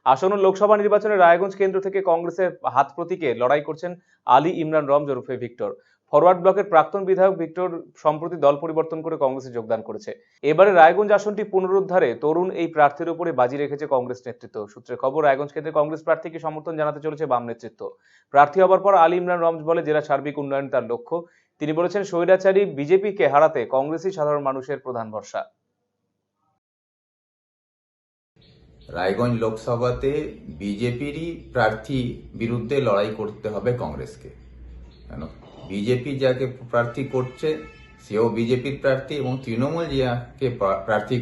আসন্ন লোকসভা নির্বাচনে রায়গঞ্জ কেন্দ্র থেকে কংগ্রেসের হাত প্রতীকে লড়াই করছেন আলী ইমরান রমজ ওরফে ভিক্টর। ফরওয়ার্ড ব্লকের প্রাক্তন বিধায়ক ভিক্টর সম্প্রতি দল পরিবর্তন করে কংগ্রেসে যোগদান করেছে। এবারে রায়গঞ্জ আসনটি পুনরুদ্ধারে তরুণ এই প্রার্থীর উপরে বাজি রেখেছে কংগ্রেস নেতৃত্ব। সূত্রে খবর, রায়গঞ্জ কেন্দ্রে কংগ্রেস প্রার্থীকে সমর্থন জানাতে চলেছে বাম নেতৃত্ব। প্রার্থী হবার পর আলী ইমরান রমজ বলে, জেলা সার্বিক উন্নয়ন তার লক্ষ্য। তিনি বলেছেন, স্বৈরাচারী বিজেপিকে হারাতে কংগ্রেসই সাধারণ মানুষের প্রধান ভরসা। রায়গঞ্জ লোকসভাতে বিজেপিরই প্রার্থী বিরুদ্ধে লড়াই করতে হবে কংগ্রেসকে। কেন, বিজেপি যাকে প্রার্থী করছে সেও বিজেপির প্রার্থী এবং তৃণমূল যাকে প্রার্থী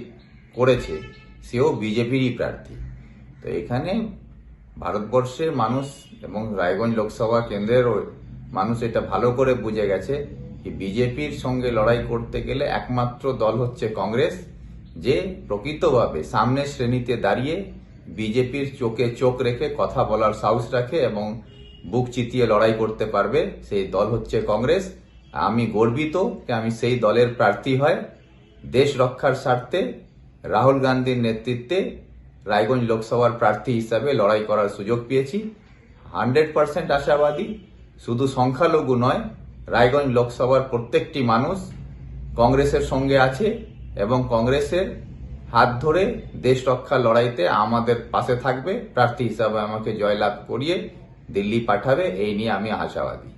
করেছে সেও বিজেপিরই প্রার্থী। তো এখানে ভারতবর্ষের মানুষ এবং রায়গঞ্জ লোকসভা কেন্দ্রের মানুষ এটা ভালো করে বুঝে গেছে যে বিজেপির সঙ্গে লড়াই করতে গেলে একমাত্র দল হচ্ছে কংগ্রেস, যে প্রকৃতভাবে সামনের শ্রেণীতে দাঁড়িয়ে বিজেপির চোখে চোখ রেখে কথা বলার সাহস রাখে এবং বুক চিতিয়ে লড়াই করতে পারবে, সেই দল হচ্ছে কংগ্রেস। আমি গর্বিত যে আমি সেই দলের প্রার্থী হয়। দেশ রক্ষার স্বার্থে রাহুল গান্ধীর নেতৃত্বে রায়গঞ্জ লোকসভার প্রার্থী হিসাবে লড়াই করার সুযোগ পেয়েছি। 100% আশাবাদী, শুধু সংখ্যালঘু নয়, রায়গঞ্জ লোকসভার প্রত্যেকটি মানুষ কংগ্রেসের সঙ্গে আছে এবং কংগ্রেসের হাত ধরে দেশ রক্ষার লড়াইতে আমাদের পাশে থাকবে। প্রার্থী হিসাবে আমাকে জয়লাভ করিয়ে দিল্লি পাঠাবে, এই নিয়ে আমি আশাবাদী।